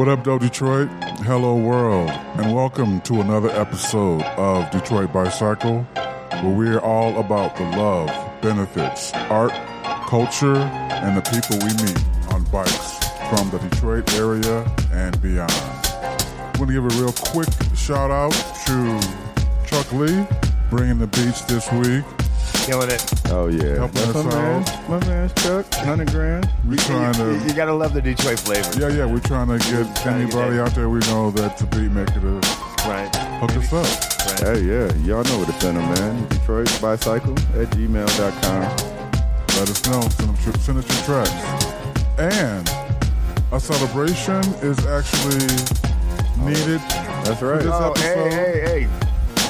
What up, though, Detroit? Hello, world, and welcome to another episode of Detroit ByCycle, where we're all about the love, benefits, art, culture, and the people we meet on bikes from the Detroit area and beyond. I'm going to give a real quick shout out to Chuck Lee, bringing the beats this week. Killing it. Oh, yeah. Helping us out. My man, Chuck, 100 grand. We're trying to... You got to love the Detroit flavor. Yeah, we're trying to get anybody out there we know that's a beat maker to hook us up. Right. Hey, yeah. Y'all know where to send them, man. Detroit ByCycle at gmail.com. Let us know. Send us your tracks. And a celebration is actually needed. That's right. For this episode. Hey.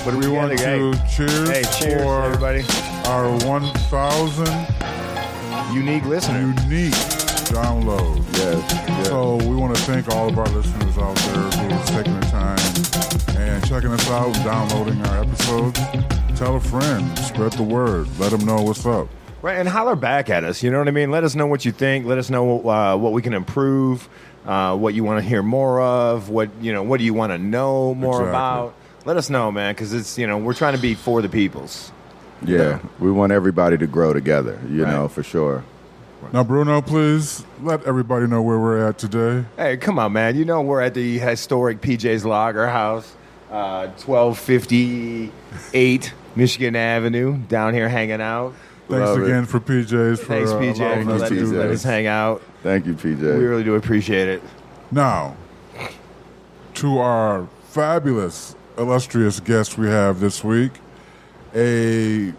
What do we want to cheers for everybody. Our 1,000 unique listeners. Unique downloads. Yes. So we want to thank all of our listeners out there who's taking the time and checking us out and downloading our episodes. Tell a friend. Spread the word. Let them know what's up. Right, and holler back at us. You know what I mean? Let us know what you think. Let us know what we can improve, what you want to hear more of, what do you want to know more about. Let us know, man, because it's, we're trying to be for the peoples. Yeah, we want everybody to grow together, you know, for sure. Now, Bruno, please let everybody know where we're at today. Hey, come on, man. We're at the historic PJ's Lager House, 1258 Michigan Avenue, down here hanging out. Thanks again for PJ's for Thanks, PJ, for letting us hang out. Thank you, PJ. We really do appreciate it. Now, to our fabulous, illustrious guest we have this week, a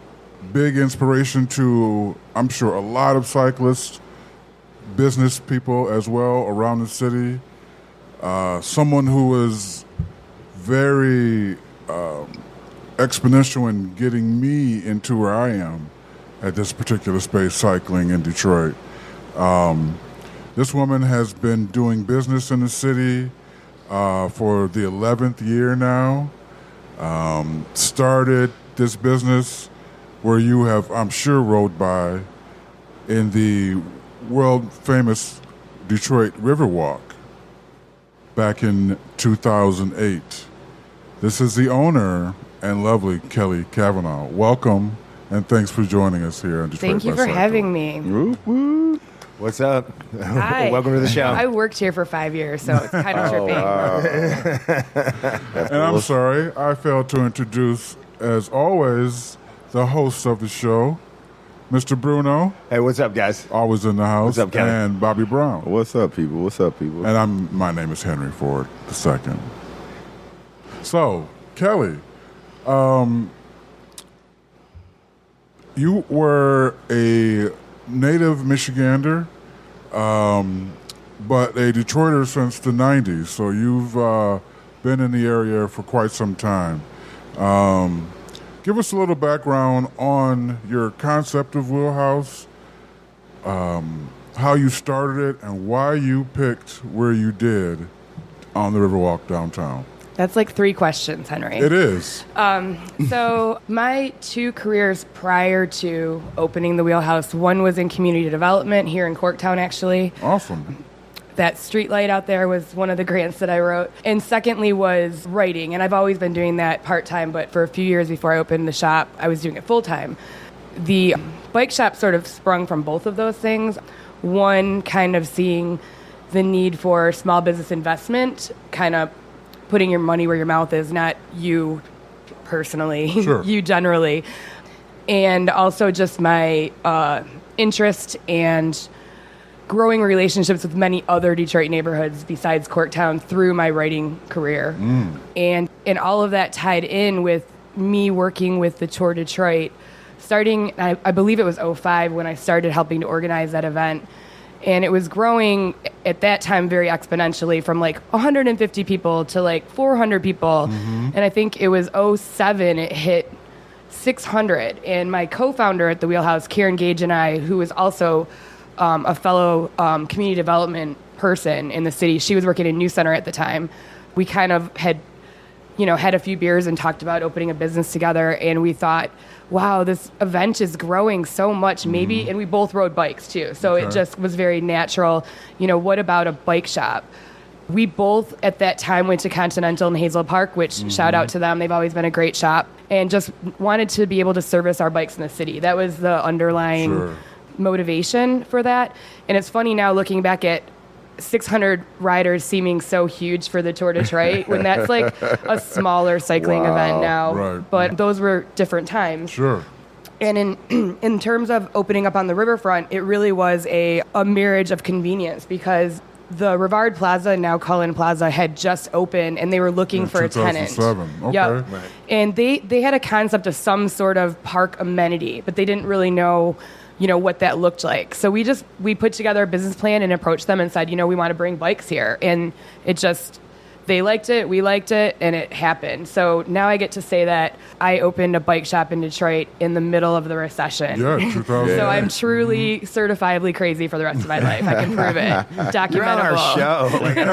big inspiration to, I'm sure, a lot of cyclists, business people as well around the city, someone who is very exponential in getting me into where I am at this particular space, cycling in Detroit. This woman has been doing business in the city for the 11th year now. Started this business where you have, I'm sure, rode by in the world-famous Detroit Riverwalk back in 2008. This is the owner and lovely Kelli Kavanaugh. Welcome, and thanks for joining us here on Detroit. Thank you for having me. Whoop, whoop. What's up? Hi. Welcome to the show. I worked here for 5 years, so it's kind of tripping. Wow. And I'm sorry, I failed to introduce, as always, the host of the show, Mr. Bruno. Hey, what's up, guys? Always in the house. What's up, Kelly? And Bobby Brown. What's up, people? And my name is Henry Ford II. So, Kelli, you were a native Michigander, but a Detroiter since the 90s. So you've been in the area for quite some time. Give us a little background on your concept of Wheelhouse, how you started it, and why you picked where you did on the Riverwalk downtown. That's like 3 questions, Henry. It is. So my 2 careers prior to opening the Wheelhouse, one was in community development here in Corktown, actually. Awesome. That street light out there was one of the grants that I wrote. And secondly was writing, and I've always been doing that part-time, but for a few years before I opened the shop, I was doing it full-time. The bike shop sort of sprung from both of those things. One, kind of seeing the need for small business investment, kind of putting your money where your mouth is, not you personally, sure. You generally. And also just my interest and growing relationships with many other Detroit neighborhoods besides Corktown through my writing career. And all of that tied in with me working with the Tour Detroit, starting, I believe it was 2005 when I started helping to organize that event. And it was growing at that time very exponentially from like 150 people to like 400 people. And I think it was 2007 it hit 600. And my co-founder at the Wheelhouse, Karen Gage, and I, who was also a fellow community development person in the city, she was working in New Center at the time. We kind of had a few beers and talked about opening a business together. And we thought, wow, this event is growing so much, maybe, and we both rode bikes too, so it just was very natural. What about a bike shop? We both at that time went to Continental in Hazel Park, which shout out to them. They've always been a great shop, and just wanted to be able to service our bikes in the city. That was the underlying motivation for that. And it's funny now looking back at 600 riders seeming so huge for the Tour de Detroit when that's like a smaller cycling event now. Right. But those were different times. Sure. And in terms of opening up on the riverfront, it really was a marriage of convenience because the Rivard Plaza, now Cullen Plaza, had just opened and they were looking for a tenant. 2007. Okay. Yep. Right. And they had a concept of some sort of park amenity, but they didn't really know what that looked like. So we put together a business plan and approached them and said, we want to bring bikes here. And they liked it, we liked it, and it happened. So now I get to say that I opened a bike shop in Detroit in the middle of the recession. Yeah, 2000. So I'm truly certifiably crazy for the rest of my life. I can prove it. Documentable. You're on our show. Like, I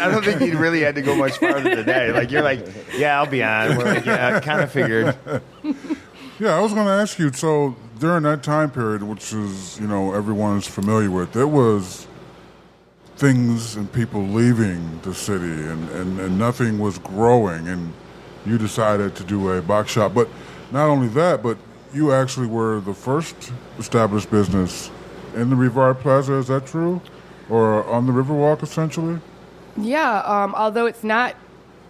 don't think you really had to go much farther today. Like, you're like, yeah, I'll be on. We're like, yeah, I kind of figured. Yeah, I was going to ask you, so during that time period, which is, everyone's familiar with, there was things and people leaving the city and nothing was growing, and you decided to do a bike shop. But not only that, but you actually were the first established business in the Rivard Plaza, is that true? Or on the Riverwalk, essentially? Yeah, although it's not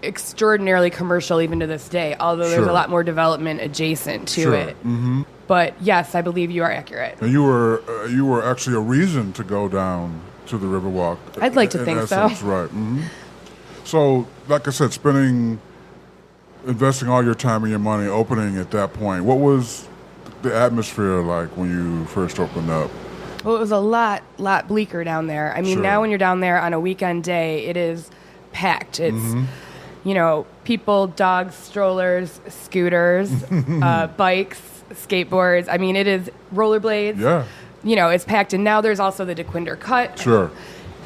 extraordinarily commercial even to this day, although there's a lot more development adjacent to it. Mm-hmm. But yes, I believe you are accurate. And you were actually a reason to go down to the Riverwalk. I'd like to think essence, so. Right. Mm-hmm. So, like I said, investing all your time and your money opening at that point, what was the atmosphere like when you first opened up? Well, it was a lot bleaker down there. I mean, now when you're down there on a weekend day, it is packed. It's, people, dogs, strollers, scooters, bikes, skateboards. I mean, it is rollerblades. Yeah. It's packed. And now there's also the DeQuinder Cut. Sure.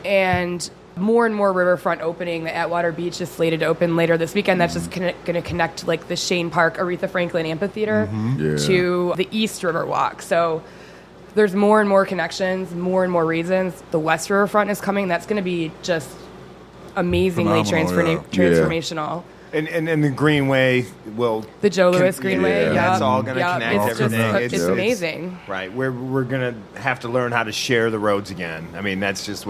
And more and more riverfront opening. The Atwater Beach is slated to open later this weekend. That's just going to connect like the Shane Park, Aretha Franklin Amphitheater to the East Riverwalk. So there's more and more connections, more and more reasons. The West Riverfront is coming. That's going to be just amazingly transformational. And the Greenway will... The Joe Louis Greenway, that's all going to connect everything. It's amazing. Right. We're going to have to learn how to share the roads again. I mean, that's just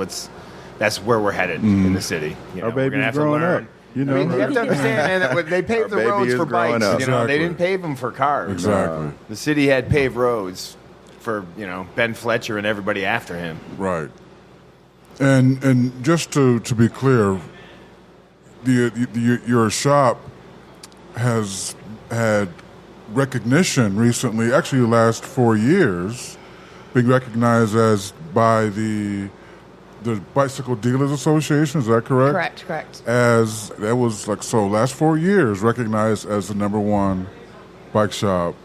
that's where we're headed in the city. Our baby's growing up. I mean, you have to understand, man, that they paved the roads for bikes. Exactly. They didn't pave them for cars. Exactly. The city had paved roads for, Ben Fletcher and everybody after him. Right. And just to be clear, your shop has had recognition recently, actually the last 4 years, being recognized as by the Bicycle Dealers Association, is that correct? Correct. As that was last 4 years recognized as the number one bike shop,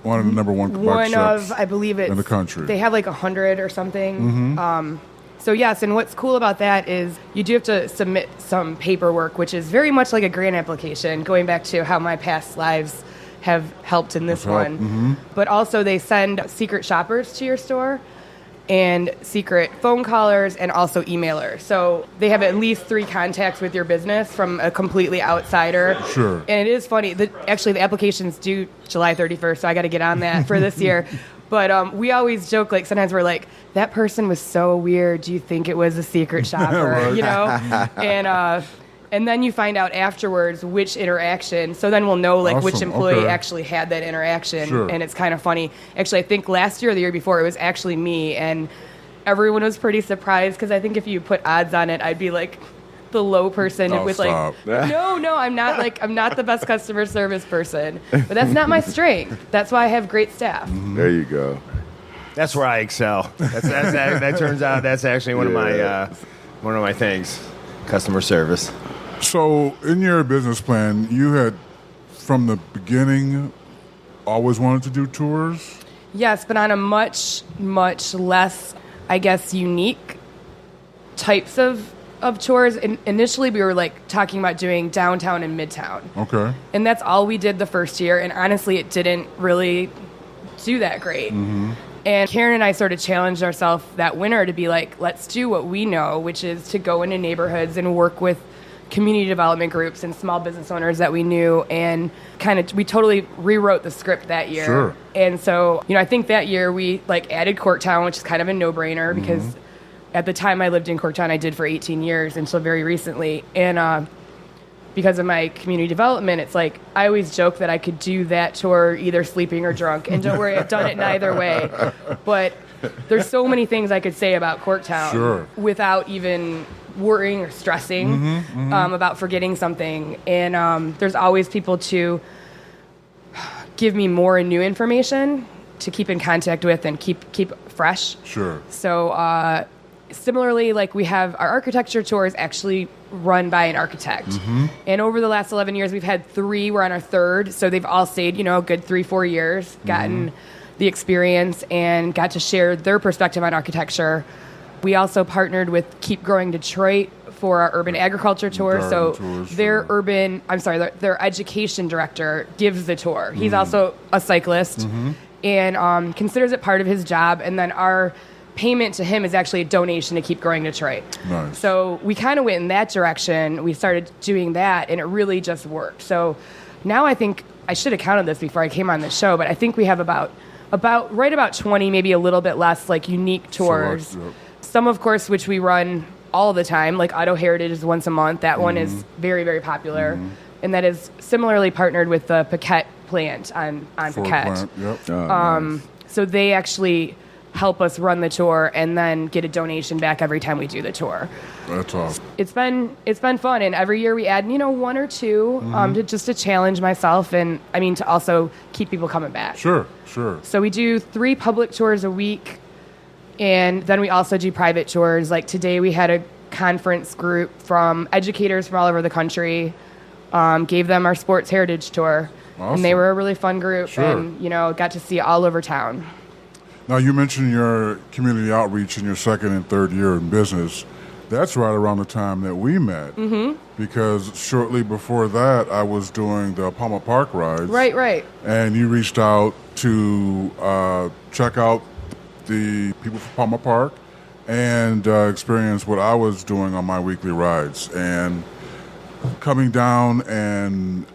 one of the number one bike shops I believe it's in the country. They have 100 or something. So yes, and what's cool about that is you do have to submit some paperwork, which is very much like a grant application, going back to how my past lives have helped in this one. Mm-hmm. But also they send secret shoppers to your store and secret phone callers and also emailers. So they have at least 3 contacts with your business from a completely outsider. Sure. And it is funny. Actually, the application's due July 31st, so I got to get on that for this year. But we always joke, sometimes we're like, that person was so weird. Do you think it was a secret shopper? Right. And then you find out afterwards which interaction. So then we'll know which employee actually had that interaction. Sure. And it's kind of funny. Actually, I think last year or the year before, it was actually me. And everyone was pretty surprised because I think if you put odds on it, I'd be the low person with stop. No, I'm not the best customer service person. But that's not my strength. That's why I have great staff. Mm-hmm. There you go. That's where I excel. That turns out that's actually one of my things, customer service. So, in your business plan, you had, from the beginning, always wanted to do tours? Yes, but on a much, much less, I guess, unique types of tours. Initially, we were talking about doing downtown and midtown. Okay. And that's all we did the first year. And honestly, it didn't really do that great. Mm-hmm. And Karen and I sort of challenged ourselves that winter to be like, let's do what we know, which is to go into neighborhoods and work with community development groups and small business owners that we knew, and we totally rewrote the script that year. Sure. And so, I think that year we added Corktown, which is kind of a no-brainer because at the time I lived in Corktown, I did for 18 years until very recently. And because of my community development, it's like I always joke that I could do that tour either sleeping or drunk. And don't worry, I've done it neither way. But there's so many things I could say about Corktown without even worrying or stressing about forgetting something. And there's always people to give me more and new information to keep in contact with and keep fresh. Sure. So similarly, like we have our architecture tours actually run by an architect. And over the last 11 years, we've had 3. We're on our 3rd. So they've all stayed, a good 3-4 years, gotten the experience and got to share their perspective on architecture. We also partnered with Keep Growing Detroit for our urban agriculture tour. Their education director gives the tour. He's also a cyclist and considers it part of his job. And then our payment to him is actually a donation to Keep Growing Detroit. Nice. So we kind of went in that direction. We started doing that, and it really just worked. So now I think I should have counted this before I came on the show, but I think we have about 20, maybe a little bit less, like unique tours. Some, of course, which we run all the time, like Auto Heritage is once a month. That one is very, very popular. And that is similarly partnered with the Paquette plant on Paquette. Nice. So they actually help us run the tour and then get a donation back every time we do the tour. That's awesome. It's been fun, and every year we add, 1 or 2 to challenge myself and, to also keep people coming back. Sure. So we do 3 public tours a week. And then we also do private tours. Like today we had a conference group from educators from all over the country, gave them our sports heritage tour. Awesome. And they were a really fun group and, got to see it all over town. Now, you mentioned your community outreach in your 2nd and 3rd year in business. That's right around the time that we met. Because shortly before that, I was doing the Palmer Park rides. Right. And you reached out to check out the people from Palmer Park and experience what I was doing on my weekly rides. And coming down and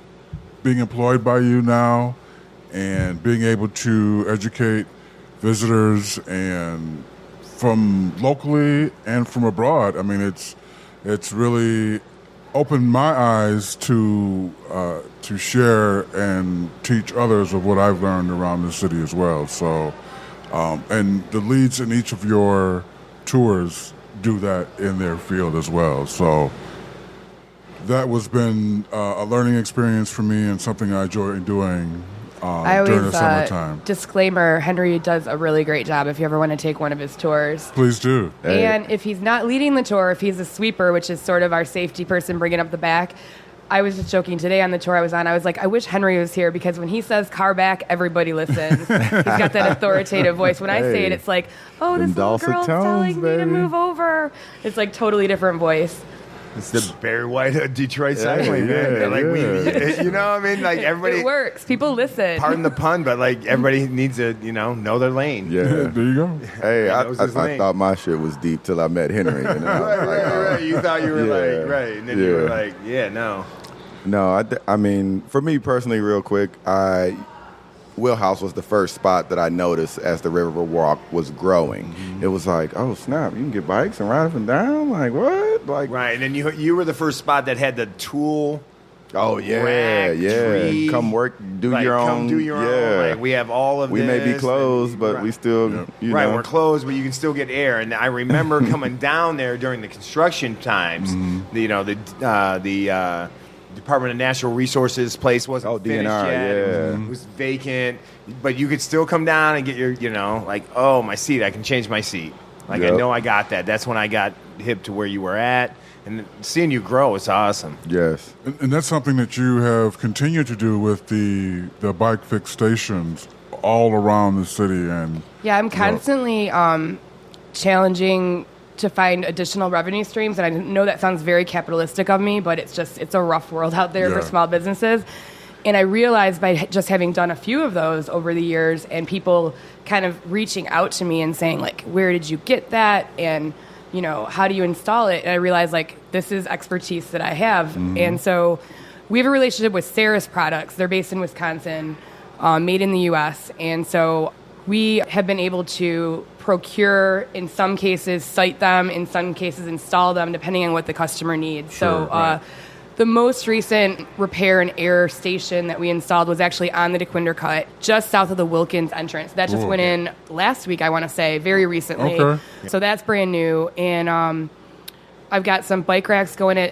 being employed by you now and being able to educate visitors and from locally and from abroad. It's really opened my eyes to share and teach others of what I've learned around the city as well. So, and the leads in each of your tours do that in their field as well. So that was been a learning experience for me and something I enjoy doing during the summertime. Disclaimer, Henry does a really great job if you ever want to take one of his tours. Please do. Hey. And if he's not leading the tour, if he's a sweeper, which is sort of our safety person bringing up the back, I was just joking today on the tour I was on. I was like, I wish Henry was here because when he says car back, everybody listens. He's got that authoritative voice. When I say it, it's like, oh, this little girl's telling me to move over. It's like totally different voice. It's the Barry White of Detroit cycling, man. Like everybody. It works. People listen. Pardon the pun, but like everybody needs to, know their lane. Yeah. There you go. Hey, I thought my shit was deep till I met Henry. Right. You thought you were like, right. And then you were like, no. No, I mean, for me personally, real quick, Wheelhouse was the first spot that I noticed as the River Walk was growing. It was like, oh snap, you can get bikes and ride up and down. Like what? Like right. And then you were the first spot that had the tool. Oh yeah, rack, tree, come work, do your own. Come do your own. Like, we have all of we this. We may be closed, but we still, we're closed, but you can still get air. And I remember coming down there during the construction times. The Department of Natural Resources place wasn't finished DNR, yet. It was vacant, but you could still come down and get your, my seat. I can change my seat. I know I got that. That's when I got hip to where you were at. And seeing you grow is awesome. Yes. And that's something that you have continued to do with the bike fix stations all around the city. And yeah, I'm constantly challenging to find additional revenue streams. And I know that sounds very capitalistic of me, but it's a rough world out there for small businesses. And I realized by just having done a few of those over the years and people kind of reaching out to me and saying, like, where did you get that? And, you know, how do you install it? And I realized, like, this is expertise that I have. And so we have a relationship with Sarah's Products. They're based in Wisconsin, made in the U.S. And so we have been able to procure, in some cases, site them, in some cases, install them, depending on what the customer needs. Sure, right. The most recent repair and air station that we installed was actually on the DeQuinder Cut, just south of the Wilkins entrance. That just went in last week, I want to say, very recently. Okay. So that's brand new. And I've got some bike racks going in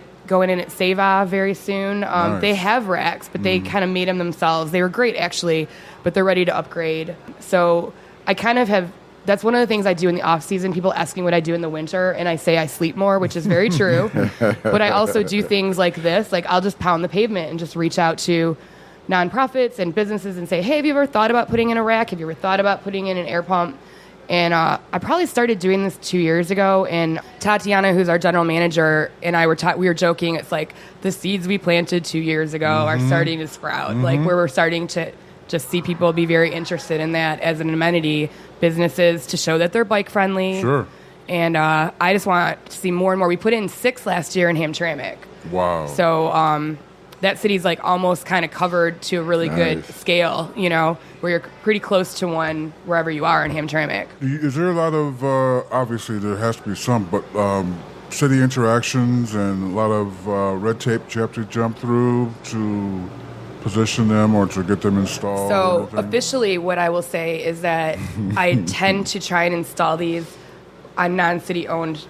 at Seva very soon. Nice. They have racks, but they kind of made them themselves. They were great, actually, but they're ready to upgrade. So I kind of have... That's one of the things I do in the off season. People ask me what I do in the winter, and I say I sleep more, which is very true. But I also do things like this. Like, I'll just pound the pavement and just reach out to nonprofits and businesses and say, hey, have you ever thought about putting in a rack? Have you ever thought about putting in an air pump? And I probably started doing this 2 years ago. And Tatiana, who's our general manager, and I we were joking. It's like the seeds we planted 2 years ago are starting to sprout. Like, where we're starting to just see people be very interested in that as an amenity, businesses to show that they're bike friendly. Sure. And I just want to see more and more. We put in 6 last year in Hamtramck. Wow. So that city's like almost kind of covered to a really good scale, you know, where you're pretty close to one wherever you are in Hamtramck. Is there a lot of, obviously there has to be some, but city interactions and a lot of red tape you have to jump through to position them or to get them installed? So officially what I will say is that I tend to try and install these on non-city owned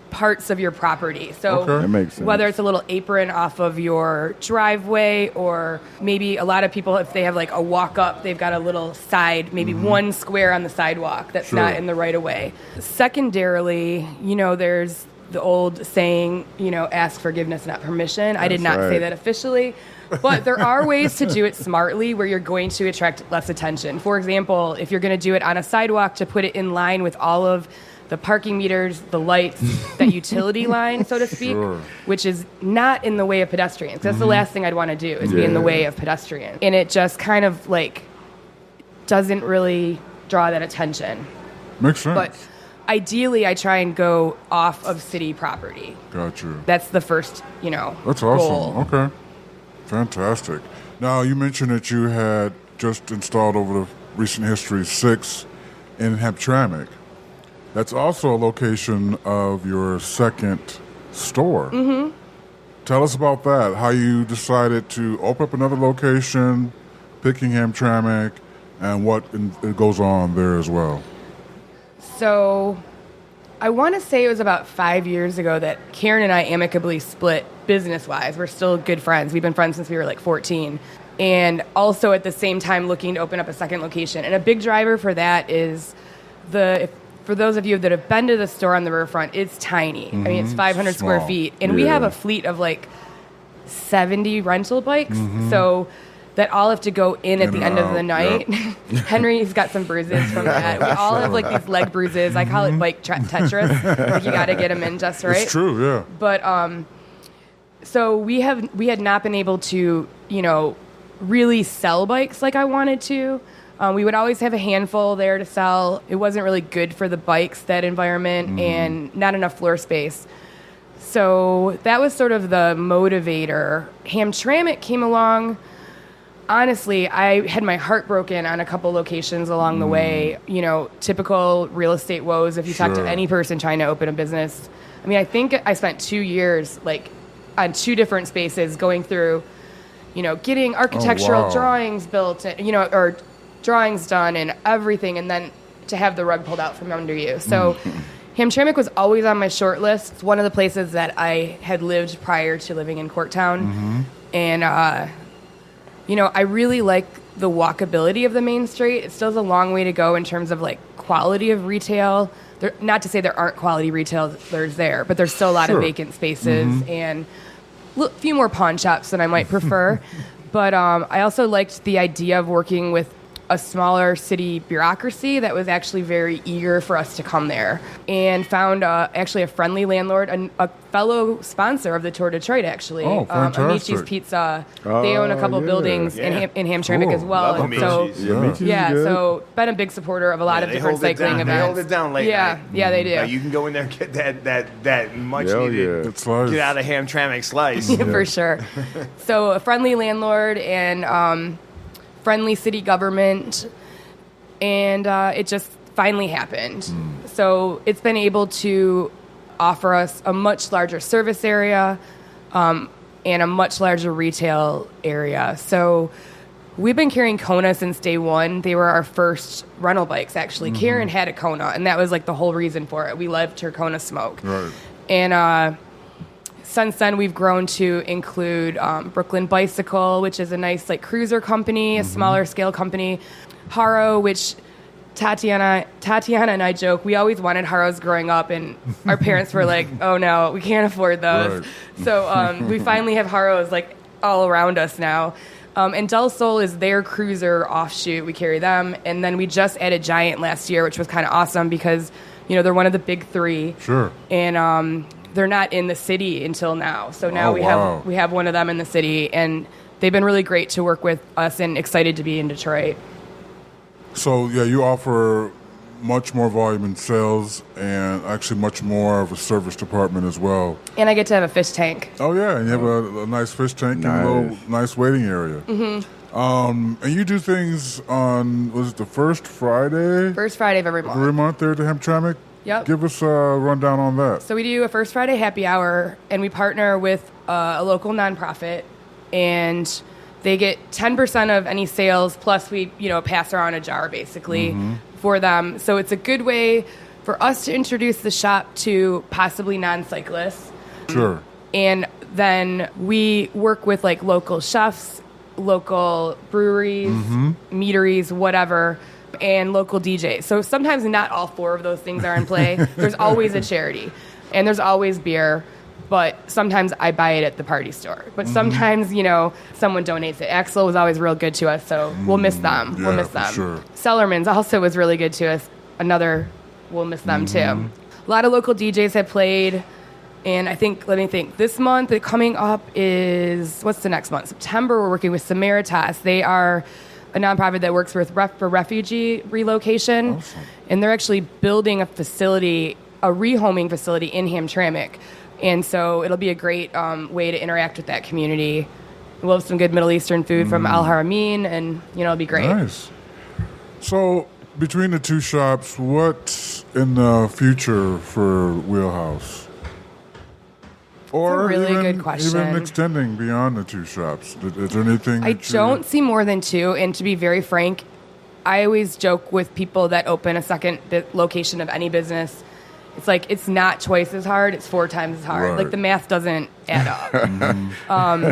parts of your property. So That makes sense. whether it's a little apron off of your driveway, or maybe a lot of people, if they have like a walk up, they've got a little side, maybe one square on the sidewalk that's not in the right of way. Secondarily, you know, there's the old saying, you know, ask forgiveness, not permission. I did not say that officially. But there are ways to do it smartly where you're going to attract less attention. For example, if you're going to do it on a sidewalk, to put it in line with all of the parking meters, the lights, that utility line, so to speak, which is not in the way of pedestrians. That's the last thing I'd want to do, is be in the way of pedestrians. And it just kind of like doesn't really draw that attention. Makes sense. But ideally, I try and go off of city property. Gotcha. That's the first, you know, That's goal. awesome. Okay. Fantastic. Now, you mentioned that you had just installed over the recent history 6 in Hamtramck. That's also a location of your second store. Mm-hmm. Tell us about that, how you decided to open up another location, picking Hamtramck, and what goes on there as well. So I want to say it was about 5 years ago that Karen and I amicably split business-wise. We're still good friends. We've been friends since we were like 14. And also at the same time looking to open up a second location. And a big driver for that is for those of you that have been to the store on the riverfront, it's tiny. I mean, it's 500 square feet. And we have a fleet of like 70 rental bikes. So that all have to go in at the end of the night. Yep. Henry's got some bruises from that. We all have like these leg bruises. I call it bike Tetris. Like, you got to get them in just right. It's true, yeah. But so we had not been able to, you know, really sell bikes like I wanted to. We would always have a handful there to sell. It wasn't really good for the bikes, that environment, and not enough floor space. So that was sort of the motivator. Hamtramck came along. Honestly, I had my heart broken on a couple locations along the way. You know, typical real estate woes. If you talk to any person trying to open a business, I mean, I think I spent 2 years like on 2 different spaces going through, you know, getting architectural drawings built, you know, or drawings done and everything, and then to have the rug pulled out from under you. So Hamtramck was always on my short list. It's one of the places that I had lived prior to living in Corktown. And, you know, I really like the walkability of the main street. It still has a long way to go in terms of like quality of retail. Not to say there aren't quality retailers there, but there's still a lot of vacant spaces and a few more pawn shops than I might prefer. But I also liked the idea of working with a smaller city bureaucracy that was actually very eager for us to come there, and found actually a friendly landlord, a fellow sponsor of the Tour Detroit, actually. Oh, fantastic. Amici's Pizza. They own a couple buildings in Hamtramck Cool. as well. Love And so, Amici's. Amici's is yeah, good. so been a big supporter of a lot of They different hold it cycling down. events. They hold it down late Yeah, night. yeah, they do. Like, you can go in there and get that much Hell needed yeah. It's like, get out of Hamtramck slice. For sure. So a friendly landlord and friendly city government, and it just finally happened. So it's been able to offer us a much larger service area and a much larger retail area. So we've been carrying Kona since day one. They were our first rental bikes, actually. Karen had a Kona, and that was like the whole reason for it. We loved her Kona smoke. right. And since then, we've grown to include Brooklyn ByCycle, which is a nice like cruiser company, a smaller scale company. Haro, which Tatiana and I joke, we always wanted Haros growing up, and our parents were like, oh no, we can't afford those. Right. So we finally have Haros like all around us now. And Del Sol is their cruiser offshoot. We carry them. And then we just added Giant last year, which was kind of awesome because, you know, they're one of the big three. Sure. And they're not in the city until now. So now Oh, we wow. have one of them in the city, and they've been really great to work with us and excited to be in Detroit. So, yeah, you offer much more volume in sales and actually much more of a service department as well. And I get to have a fish tank. Oh, yeah, and you have a nice fish tank and a little nice waiting area. Mm-hmm. And you do things on, was it the first Friday? First Friday of every month. Every month there at the Hamtramck? Yep. Give us a rundown on that. So we do a First Friday happy hour, and we partner with a local nonprofit, and they get 10% of any sales, plus we, you know, pass around a jar basically for them. So it's a good way for us to introduce the shop to possibly non-cyclists. Sure. And then we work with like local chefs, local breweries, meaderies, whatever, and local DJs. So sometimes not all four of those things are in play. There's always a charity, and there's always beer, but sometimes I buy it at the party store. But sometimes, you know, someone donates it. Axel was always real good to us, so we'll miss them. Yeah, We'll miss for them. sure. Sellerman's also was really good to us. We'll miss them too. A lot of local DJs have played. And I think, let me think, this month, coming up is, what's the next month? September, we're working with Samaritas. They are a nonprofit that works with for refugee relocation. Awesome. And they're actually building a facility, a rehoming facility in Hamtramck. And so it'll be a great way to interact with that community. We'll have some good Middle Eastern food from Al Haramein, and, you know, it'll be great. Nice. So, between the two shops, what's in the future for Wheelhouse? Or really even, good question. Even extending beyond the two shops. Is there anything I that you- don't see more than two, and to be very frank, I always joke with people that open a second location of any business. It's like, it's not twice as hard, it's 4 times as hard. Right. Like, the math doesn't add up.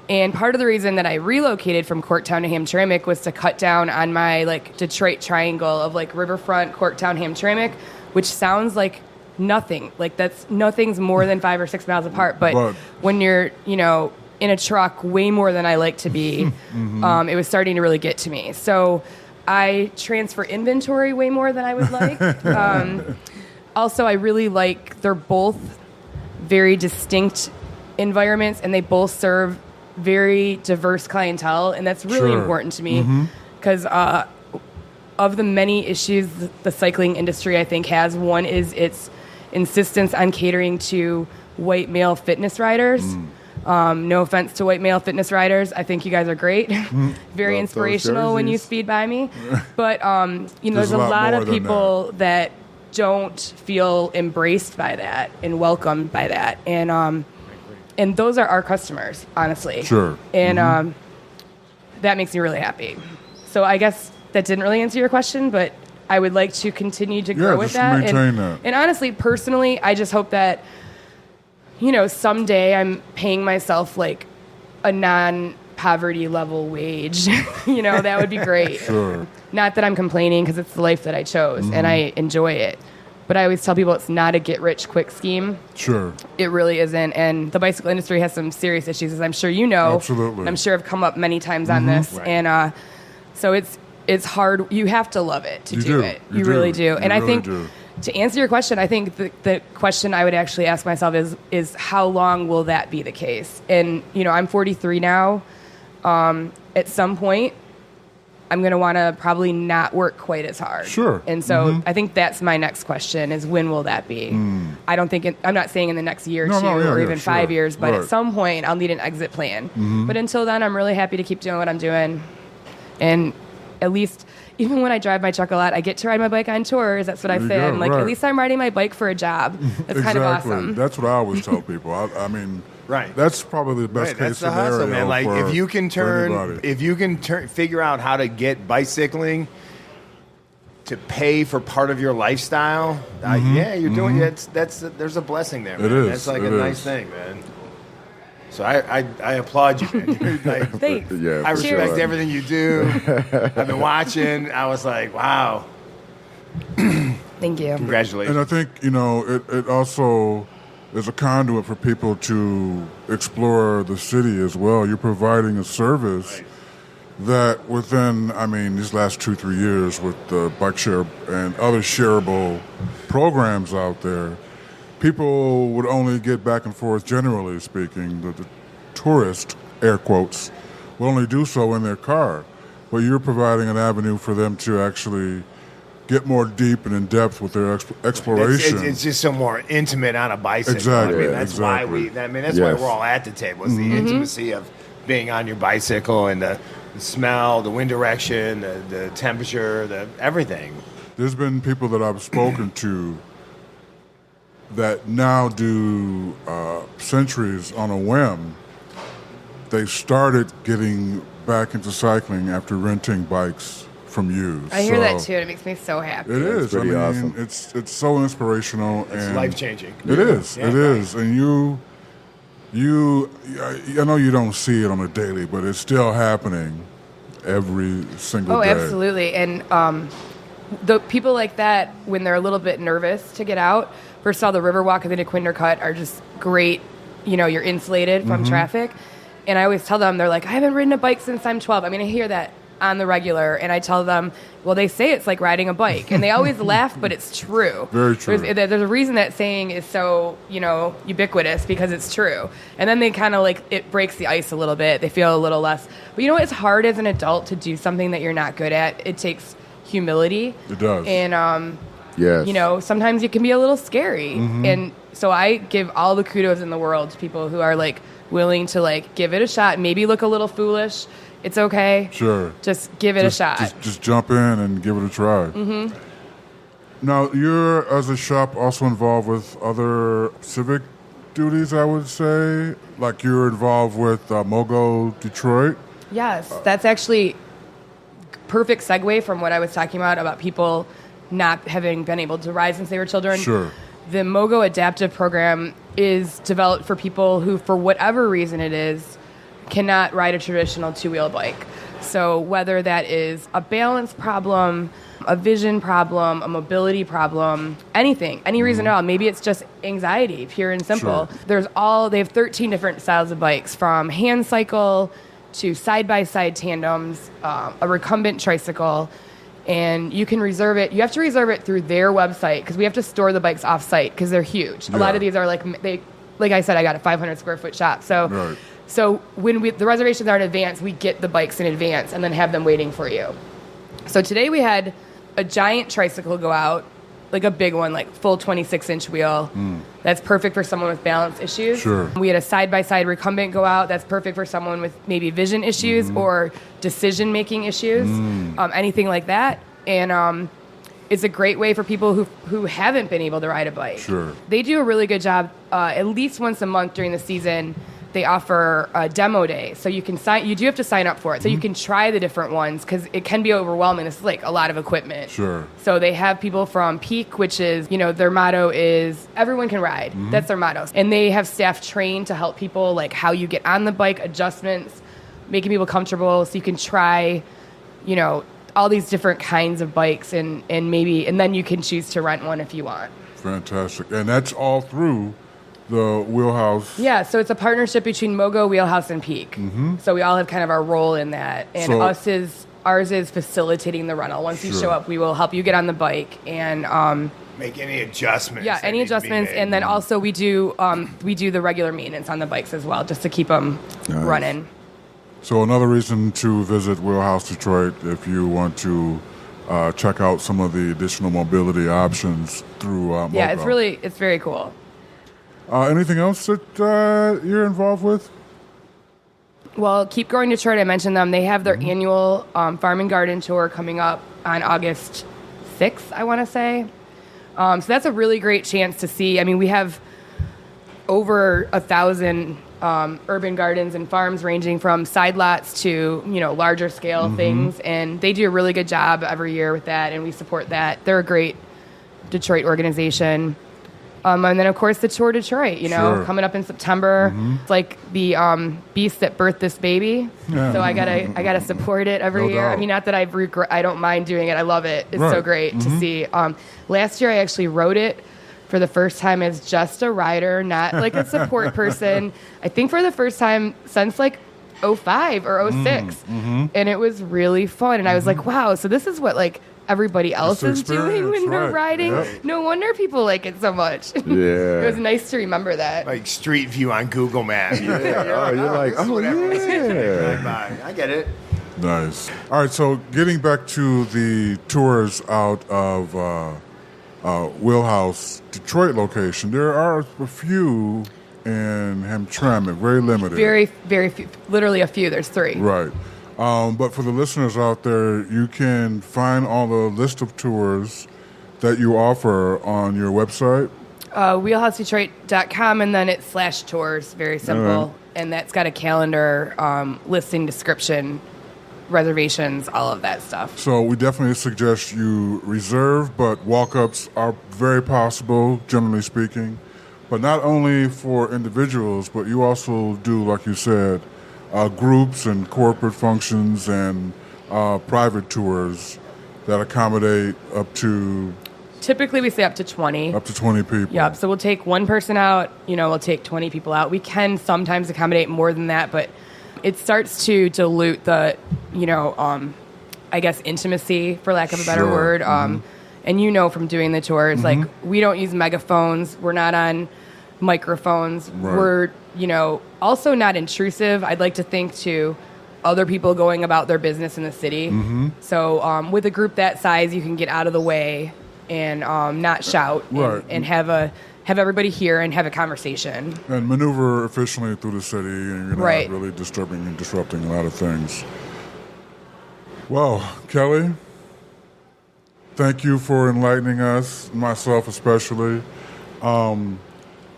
And part of the reason that I relocated from Corktown to Hamtramck was to cut down on my, like, Detroit triangle of, like, Riverfront, Corktown, Hamtramck, which sounds like nothing. Like, nothing's more than 5 or 6 miles apart. But when you're, you know, in a truck way more than I like to be, it was starting to really get to me. So I transfer inventory way more than I would like. Also, I really like, they're both very distinct environments, and they both serve very diverse clientele, and that's really important to me because of the many issues the cycling industry, I think, has. One is its insistence on catering to white male fitness riders. No offense to white male fitness riders. I think you guys are great. Very Love inspirational those when you jerseys. speed by me. But, you know, there's a lot more of than people that don't feel embraced by that and welcomed by that. And those are our customers, honestly. Sure. And that makes me really happy. So I guess that didn't really answer your question, but I would like to continue to grow with just that. maintain that. And honestly, personally, I just hope that, you know, someday I'm paying myself like a non-poverty level wage. You know, that would be great. Sure. Not that I'm complaining, because it's the life that I chose and I enjoy it. But I always tell people it's not a get-rich-quick scheme. Sure. It really isn't. And the bicycle industry has some serious issues, as I'm sure you know. Absolutely. And I'm sure have come up many times on this. Right. And so it's it's hard. You have to love it to do it. You do. really do. You And I really think do. to answer your question, I think the question I would actually ask myself is how long will that be the case? And, I'm 43 now. At some point, I'm going to want to probably not work quite as hard. Sure. And so I think that's my next question is when will that be? I don't think I'm not saying in the next year or two or even 5 years, but at some point I'll need an exit plan. But until then, I'm really happy to keep doing what I'm doing. And at least even when I drive my truck a lot, I get to ride my bike on tours. That's what I say. I'm like, at least I'm riding my bike for a job. That's kind of awesome. That's what I always tell people. I mean, right. That's probably the best case that's the scenario. hustle, man. Like for, if you can figure out how to get bicycling to pay for part of your lifestyle, you're doing it. There's a blessing there, man. It is. That's like a nice thing, man. So I applaud you, man. Like, thanks. Yeah, I respect everything you do. I've been watching. I was like, wow. Thank you. Congratulations. And I think, it also is a conduit for people to explore the city as well. You're providing a service that within, these last 2-3 years with the bike share and other shareable programs out there, people would only get back and forth, generally speaking. The tourist, air quotes, will only do so in their car. But you're providing an avenue for them to actually get more deep and in depth with their exploration. It's just so more intimate on a bicycle. Exactly. That's why why we're all at the table. It's the intimacy of being on your bicycle and the smell, the wind direction, the temperature, the everything. There's been people that I've spoken to that now do centuries on a whim. They started getting back into cycling after renting bikes from you. I hear that too, and it makes me so happy. It is. Pretty awesome. It's so inspirational. It's and life-changing. It is. It is. And I know you don't see it on a daily, but it's still happening every single day. Oh, absolutely. And the people like that, when they're a little bit nervous to get out, first of all, the Riverwalk and the DeQuinder Cut are just great. You're insulated from traffic. And I always tell them, they're like, I haven't ridden a bike since I'm 12. I hear that on the regular. And I tell them, well, they say it's like riding a bike. And they always laugh, but it's true. Very true. There's a reason that saying is so, ubiquitous, because it's true. And then they kind of it breaks the ice a little bit. They feel a little less. But it's hard as an adult to do something that you're not good at. It takes humility. It does. And, yes. sometimes it can be a little scary. And so I give all the kudos in the world to people who are willing to give it a shot, maybe look a little foolish. It's okay. Sure. Just give it a shot. Just jump in and give it a try. Now, you're, as a shop, also involved with other civic duties, I would say. Like you're involved with Mogo Detroit. Yes, that's actually perfect segue from what I was talking about people not having been able to ride since they were children. Sure. The Mogo Adaptive Program is developed for people who, for whatever reason it is, cannot ride a traditional two-wheel bike. So whether that is a balance problem, a vision problem, a mobility problem, anything, any reason at all. Maybe it's just anxiety, pure and simple. Sure. They have 13 different styles of bikes, from hand cycle to side-by-side tandems, a recumbent tricycle, and you can reserve it. You have to reserve it through their website because we have to store the bikes off-site because they're huge. A lot of these are like I said, I got a 500 square foot shop. So, right. So when the reservations are in advance, we get the bikes in advance and then have them waiting for you. So today we had a giant tricycle go out, like a big one, like full 26-inch wheel. That's perfect for someone with balance issues. Sure. We had a side-by-side recumbent go out. That's perfect for someone with maybe vision issues or decision-making issues, anything like that. And it's a great way for people who haven't been able to ride a bike. Sure. They do a really good job. At least once a month during the season, they offer a demo day. So you can sign. You do have to sign up for it. So you can try the different ones because it can be overwhelming. It's like a lot of equipment. Sure. So they have people from Peak, which is, their motto is everyone can ride. That's their motto. And they have staff trained to help people, like how you get on the bike, adjustments, making people comfortable so you can try, all these different kinds of bikes and then you can choose to rent one if you want. Fantastic. And that's all through the Wheelhouse. Yeah, so it's a partnership between Mogo, Wheelhouse, and Peak. So we all have kind of our role in that. And us is Ours is facilitating the rental. Once you show up, we will help you get on the bike and make any adjustments. Yeah, any adjustments, and then also we do the regular maintenance on the bikes as well, just to keep them running. So another reason to visit Wheelhouse Detroit if you want to check out some of the additional mobility options through Yeah, it's very cool. Anything else that you're involved with? Well, Keep Growing Detroit, I mentioned them. They have their annual Farm and Garden Tour coming up on August 6th, I want to say. So that's a really great chance to see. I mean, we have over 1,000 urban gardens and farms ranging from side lots to, larger scale things. And they do a really good job every year with that, and we support that. They're a great Detroit organization. And then, of course, the Tour Detroit, coming up in September. It's like the beast that birthed this baby. Yeah. So I gotta support it every year. Doubt. I mean, not that I don't mind doing it. I love it. It's so great to see. Last year, I actually rode it for the first time as just a rider, not like a support person. I think for the first time since like 05 or 06. And it was really fun. And I was like, wow, so this is what like everybody else is doing when they're riding. Yep. No wonder people like it so much. Yeah. It was nice to remember that. Like Street View on Google Maps. You're like, oh, yeah. I get it. Nice. All right, so getting back to the tours out of Wheelhouse Detroit location, there are a few in Hamtramck, very limited. Very, very few. Literally a few. There's 3. Right. But for the listeners out there, you can find all the list of tours that you offer on your website. WheelhouseDetroit.com, and then it's /tours. Very simple. And that's got a calendar, listing, description, reservations, all of that stuff. So we definitely suggest you reserve, but walk-ups are very possible, generally speaking. But not only for individuals, but you also do, like you said, groups and corporate functions and private tours that accommodate up to... Typically, we say up to 20. Up to 20 people. Yep. So we'll take one person out. We'll take 20 people out. We can sometimes accommodate more than that, but it starts to dilute the, I guess, intimacy, for lack of a better word. And from doing the tours, like, we don't use megaphones. We're not on microphones. Right. We're, also not intrusive, I'd like to think, to other people going about their business in the city. So with a group that size, you can get out of the way and not shout and have everybody here and have a conversation. And maneuver efficiently through the city, and you're not really disturbing and disrupting a lot of things. Well, Kelli, thank you for enlightening us, myself especially.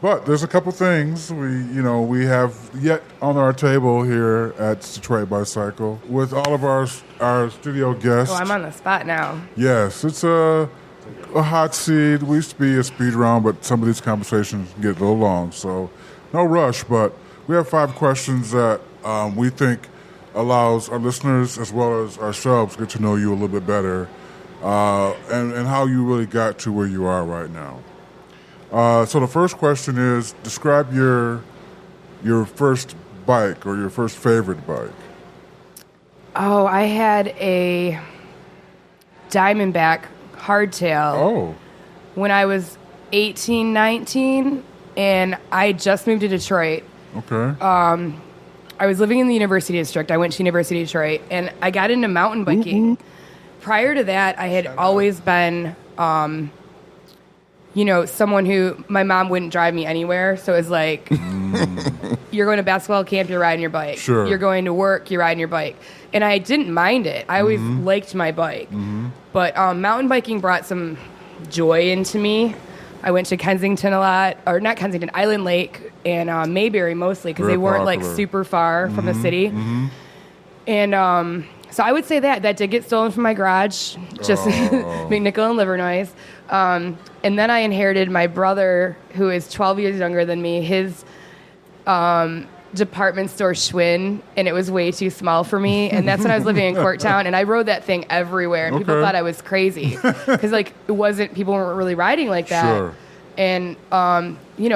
But there's a couple things we have yet on our table here at Detroit ByCycle with all of our studio guests. Oh, I'm on the spot now. Yes, it's a hot seat. We used to be a speed round, but some of these conversations get a little long, so no rush. But we have 5 questions that we think allows our listeners as well as ourselves to get to know you a little bit better and how you really got to where you are right now. So the first question is, describe your first bike or your first favorite bike. Oh, I had a Diamondback hardtail when I was 18, 19, and I just moved to Detroit. Okay. I was living in the University District. I went to University of Detroit, and I got into mountain biking. Prior to that, I had always been... someone who, my mom wouldn't drive me anywhere. So it was like, you're going to basketball camp, you're riding your bike. Sure. You're going to work, you're riding your bike. And I didn't mind it. I always liked my bike. But mountain biking brought some joy into me. I went to Kensington a lot, or not Kensington, Island Lake and Mayberry mostly, because they weren't like super far from the city. And so I would say that did get stolen from my garage, just make nickel and liver noise. And then I inherited my brother, who is 12 years younger than me, his department store Schwinn, and it was way too small for me. And that's when I was living in Corktown, and I rode that thing everywhere, and people thought I was crazy because people weren't really riding like that. Sure. And,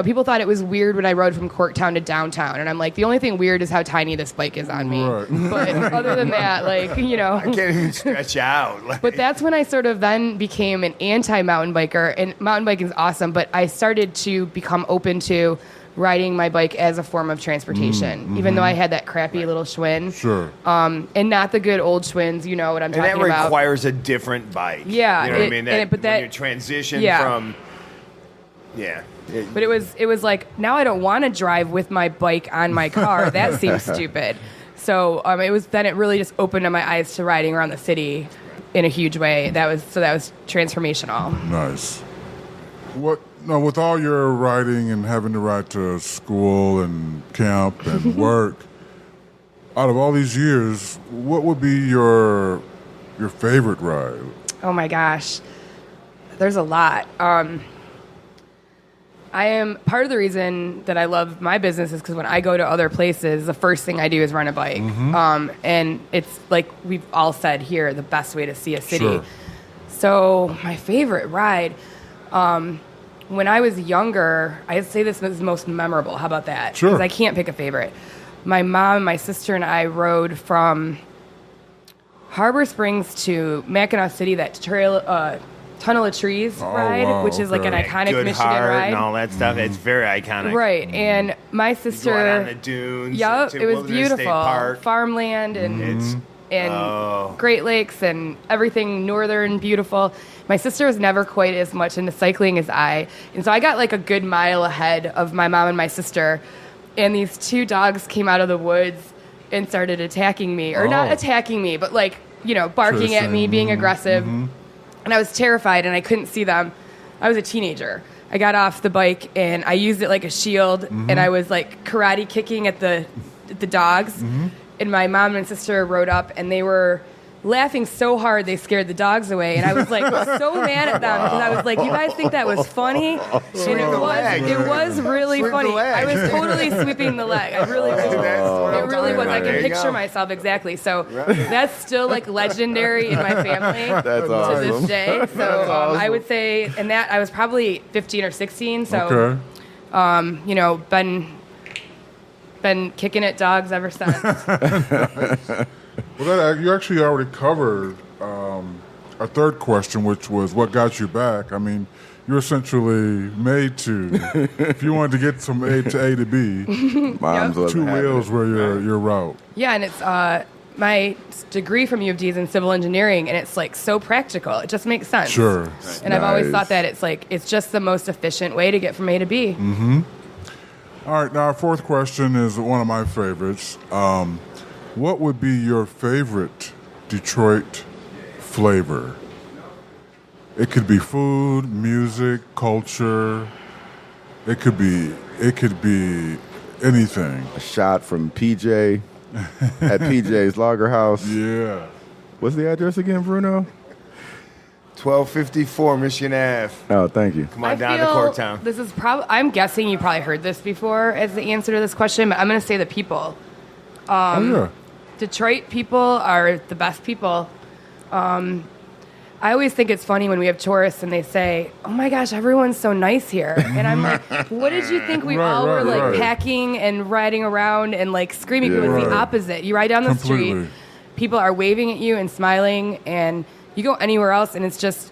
people thought it was weird when I rode from Corktown to downtown. And I'm like, the only thing weird is how tiny this bike is on me. Right. But other than that, I can't even stretch out. But that's when I sort of then became an anti-mountain biker. And mountain biking is awesome, but I started to become open to riding my bike as a form of transportation, even though I had that crappy little Schwinn. Sure. And not the good old Schwinns, you know what I'm talking about. And that requires a different bike. Yeah. You know what I mean? But when you transition from... Yeah. But it was like, now I don't want to drive with my bike on my car. That seems stupid. So it really just opened up my eyes to riding around the city in a huge way. That was transformational. Nice. With all your riding and having to ride to school and camp and work, out of all these years, what would be your favorite ride? Oh my gosh, there's a lot. I am part of the reason that I love my business is because when I go to other places, the first thing I do is rent a bike. And it's like we've all said here, the best way to see a city. Sure. So my favorite ride, when I was younger, I'd say this was most memorable. How about that? Sure. Because I can't pick a favorite. My mom, my sister, and I rode from Harbor Springs to Mackinac City, that trail... Tunnel of Trees ride, wow, which is like an iconic Good Michigan Heart ride. and all that stuff. It's very iconic. Right, and my sister... You go out on the dunes. Yep, to it was Wilderness beautiful. State Park. Farmland and Great Lakes and everything northern, beautiful. My sister was never quite as much into cycling as I. And so I got like a good mile ahead of my mom and my sister. And these two dogs came out of the woods and started attacking me. Or not attacking me, but like, barking at me, being aggressive. And I was terrified, and I couldn't see them. I was a teenager. I got off the bike, and I used it like a shield, and I was, like, karate kicking at the dogs. And my mom and sister rode up, and they were laughing so hard they scared the dogs away. And I was, like, so mad at them because I was like, you guys think that was funny? And it was really funny. I was totally sweeping the leg. I really was. It really was. I can picture myself exactly. So that's still, like, legendary in my family to this day. So I would say, and that I was probably 15 or 16. So, been kicking at dogs ever since. Well, you actually already covered a third question, which was what got you back. I mean, you're essentially made to, if you wanted to get from A to B, two wheels were your route. Yeah, and it's my degree from U of D is in civil engineering, and it's like so practical. It just makes sense. Sure. And I've always thought that it's just the most efficient way to get from A to B. All right, now our fourth question is one of my favorites. What would be your favorite Detroit flavor? It could be food, music, culture. It could be anything. A shot from PJ at PJ's Lager House. Yeah. What's the address again, Bruno? 1254 Michigan Ave. Oh, thank you. Come on down to Corktown. This is I'm guessing you probably heard this before as the answer to this question, but I'm going to say the people. Detroit people are the best people. I always think it's funny when we have tourists and they say, "Oh my gosh, everyone's so nice here," and I'm like, "What did you think we all were like packing and riding around and like screaming?" It was the opposite. You ride down the street, people are waving at you and smiling, and you go anywhere else, and it's just.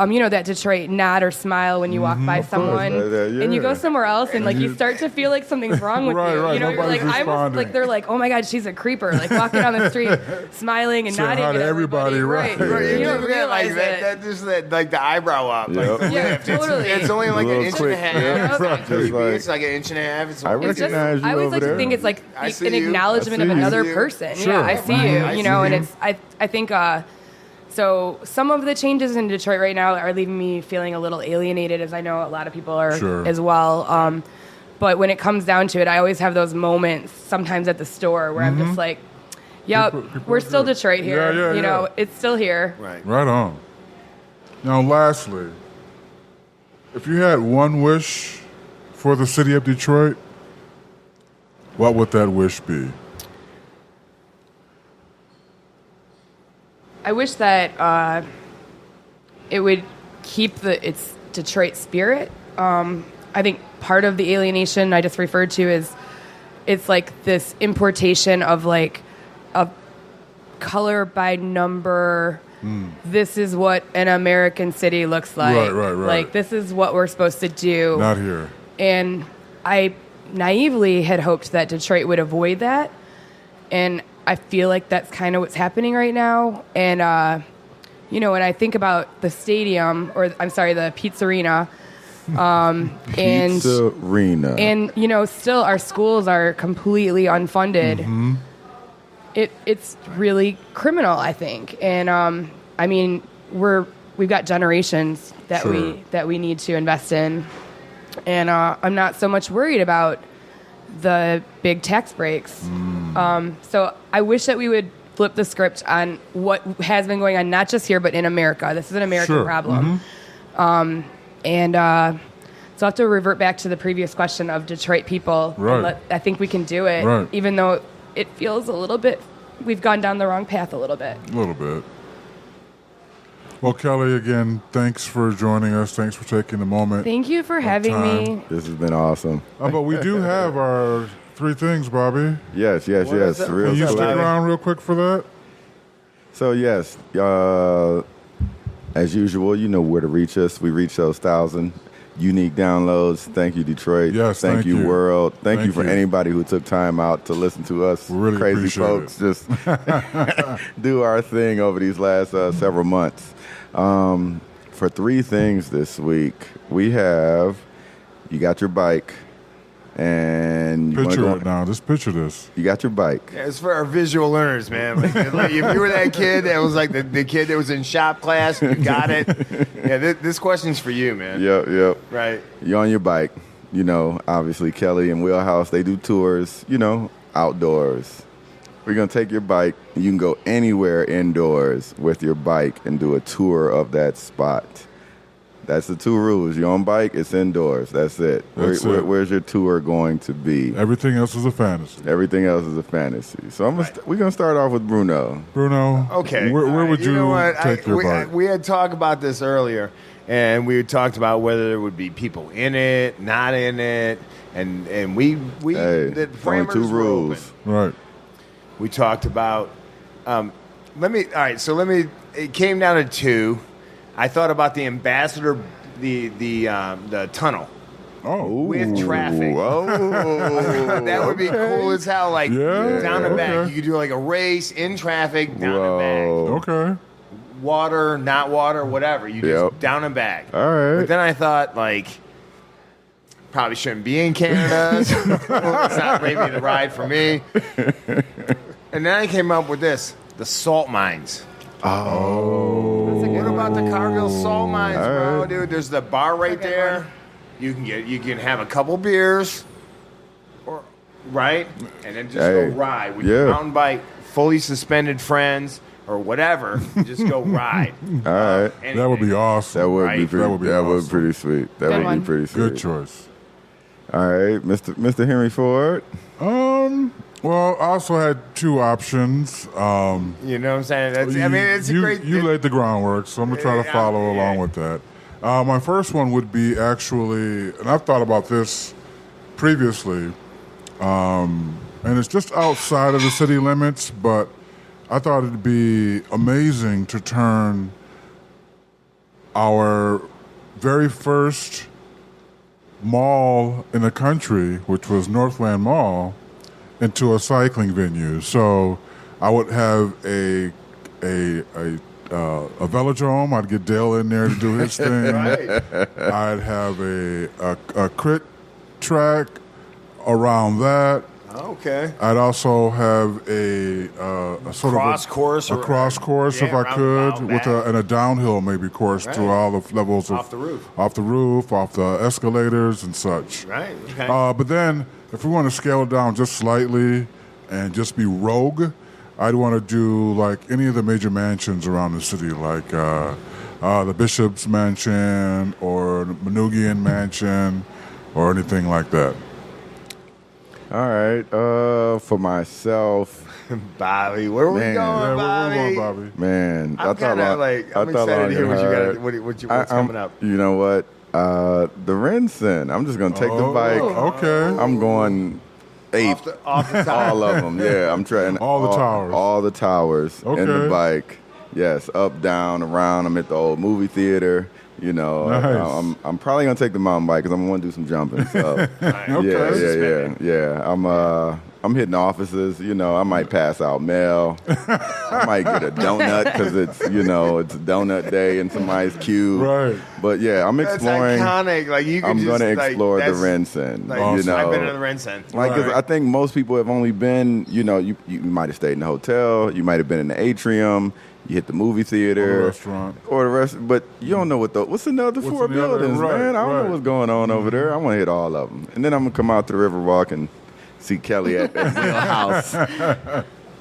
That Detroit nod or smile when you walk by someone, and you go somewhere else, and like you start to feel like something's wrong with you. You know, you're like, they're like, oh my God, she's a creeper, like walking down the street, smiling and nodding at everybody. Right. You don't realize that just like the eyebrow up. Yep. Like, totally. It's only like an inch and a half. Right. It's like an inch and a half. I recognize you. I always over like there. to think it's like an acknowledgement of another person. Sure. Yeah, I see you. And it's I think. So some of the changes in Detroit right now are leaving me feeling a little alienated, as I know a lot of people are as well. But when it comes down to it, I always have those moments sometimes at the store where I'm just like, yep, we're still Detroit here. You know, it's still here. Right on. Now, lastly, if you had one wish for the city of Detroit, what would that wish be? I wish that it would keep its Detroit spirit. I think part of the alienation I just referred to is it's like this importation of like a color by number. This is what an American city looks like. Right. Like, this is what we're supposed to do. Not here. And I naively had hoped that Detroit would avoid that. And I feel like that's kind of what's happening right now. And, you know, when I think about the stadium, or I'm sorry, the Pizzarena, Pizzarena. and, you know, still our schools are completely unfunded. It's really criminal, I think. And I mean, we've got generations that we need to invest in. And I'm not so much worried about the big tax breaks. So I wish that we would flip the script on what has been going on, not just here, but in America. This is an American problem. And so I'll have to revert back to the previous question of Detroit people. Right. I think we can do it, even though it feels a little bit, we've gone down the wrong path a little bit. A little bit. Well, Kelli, again, thanks for joining us. Thanks for taking the moment. Thank you for having me. This has been awesome. But we do have our 3 things, Bobby. Yes. What is Real it? Can you quick. stick around real quick for that? So, yes, as usual, you know where to reach us. We reach those 1,000 unique downloads. Thank you, Detroit. Yes, thank you, world. Thank you for you. anybody who took time out to listen to us. We really crazy appreciate folks just do our thing over these last several months. For 3 things this week, we have, you got your bike, and you Picture it now. Just picture this. You got your bike. Yeah, it's for our visual learners, man. Like, if you were that kid that was like the kid that was in shop class, you got it. Yeah, this question's for you, man. Yep. Right. You're on your bike. You know, obviously, Kelli and Wheelhouse, they do tours, you know, outdoors. We're going to take your bike. You can go anywhere indoors with your bike and do a tour of that spot. That's the 2 rules. You're on bike, it's indoors. That's it. Where's your tour going to be? Everything else is a fantasy. Everything else is a fantasy. So we're going to start off with Bruno. Bruno, Okay. where would you take your bike? We had talked about this earlier, and we had talked about whether there would be people in it, not in it, and we Hey, the only parameters 2 were rules. open. Right. We talked about. It came down to 2. I thought about the ambassador, the tunnel Oh. with traffic. Oh, That would be cool as hell. Like Yeah, down and back, okay. you could do like a race in traffic, down Whoa. and back. Okay. Water, not water, whatever. You just Yep. down and back. All right. But then I thought, like, probably shouldn't be in Canada. So it's not maybe the ride for me. And then I came up with this: the salt mines. Oh. What about the Cargill salt mines, All bro, right. dude? There's the bar right That's a good there. one. You can have a couple beers, or right, and then just go ride with your mountain bike, fully suspended friends or whatever. Just go ride. All right. That would be awesome. That would Right. be pretty. That would be That would be awesome. pretty sweet. That Good would one. be pretty sweet. Good choice. All right, Mr. Henry Ford. Well, I also had 2 options. You know what I'm saying? That's, I mean, it's a great. You laid the groundwork, so I'm going to try to Yeah, follow yeah. along with that. My first one would be actually, and I've thought about this previously, and it's just outside of the city limits, but I thought it'd be amazing to turn our very first mall in the country, which was Northland Mall, into a cycling venue. So I would have a velodrome. I'd get Dale in there to do his thing. Right. I'd have a crit track around that. Okay. I'd also have a sort Cross of course a or- cross course yeah, if I round could, about with back. and a downhill maybe course Right. to all the levels Off the roof. off the roof, off the escalators and such. Right. Okay. But then, if we want to scale it down just slightly and just be rogue, I'd want to do like any of the major mansions around the city, like the Bishop's Mansion or the Manugian Mansion or anything like that. All right. For myself, Bobby, where are we Man. going, Yeah, Bobby? we're going, Bobby. man, I'm kind of like, I'm excited to hear what you got. What's I'm- coming up? You know what? The Renson. I'm just going to take the bike. Okay. I'm going 8. Off the top. All of them. Yeah, I'm trying. All the towers. All the towers. Okay. In the bike. Yes, up, down, around. I'm at the old movie theater. You know, Nice. I'm probably going to take the mountain bike because I'm going to do some jumping. So. Okay. Yeah. I'm hitting offices. You know, I might pass out mail. I might get a donut because it's donut day in somebody's queue. Right. But yeah, I'm exploring. That's iconic. Like I'm going to explore the Renson. Like, you know, I've been to the Renson. like, 'cause I think most people have only been. You know, you might have stayed in the hotel. You might have been in the atrium. You hit the movie theater, or the restaurant, but you don't know what's another 4 in the other- buildings, right, man. I don't right. know what's going on over there. I want to hit all of them, and then I'm gonna come out to the Riverwalk and see Kelly at Wheelhouse.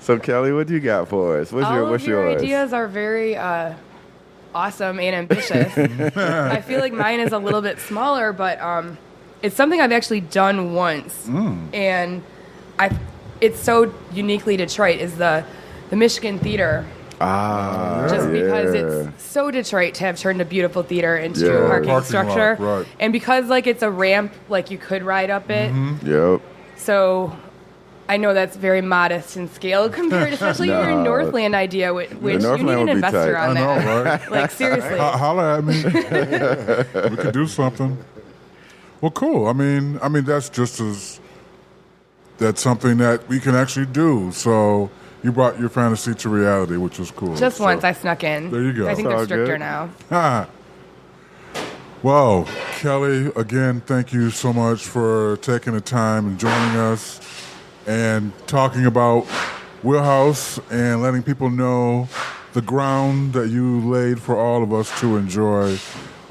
So Kelly, what do you got for us? What's All of your yours? ideas are very awesome and ambitious. I feel like mine is a little bit smaller, but it's something I've actually done once, and it's so uniquely Detroit is the Michigan Theater. Just because it's so Detroit to have turned a beautiful theater into a parking structure, lot, right. and because like it's a ramp, like you could ride up it. Yep. So I know that's very modest in scale compared, especially your Northland idea, which you Northland need an would be investor tight. on I that. know, right? Like seriously. Holla at me. We could do something. Well, cool. I mean, that's that's something that we can actually do. So you brought your fantasy to reality, which was cool. Just So, once I snuck in. There you go. I think It's they're all stricter good. now. Well, Kelly, again, thank you so much for taking the time and joining us and talking about Wheelhouse and letting people know the ground that you laid for all of us to enjoy,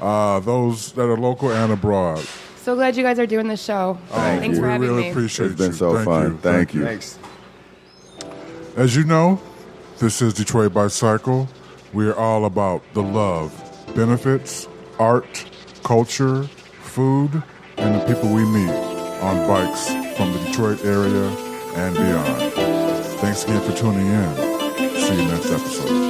those that are local and abroad. So glad you guys are doing this show. Thanks you. for having We really me. appreciate It's been you. so Thank fun. you. Thank you. Thanks. As you know, this is Detroit ByCycle. We are all about the love, benefits, art, culture, food, and the people we meet on bikes from the Detroit area and beyond. Thanks again for tuning in. See you next episode.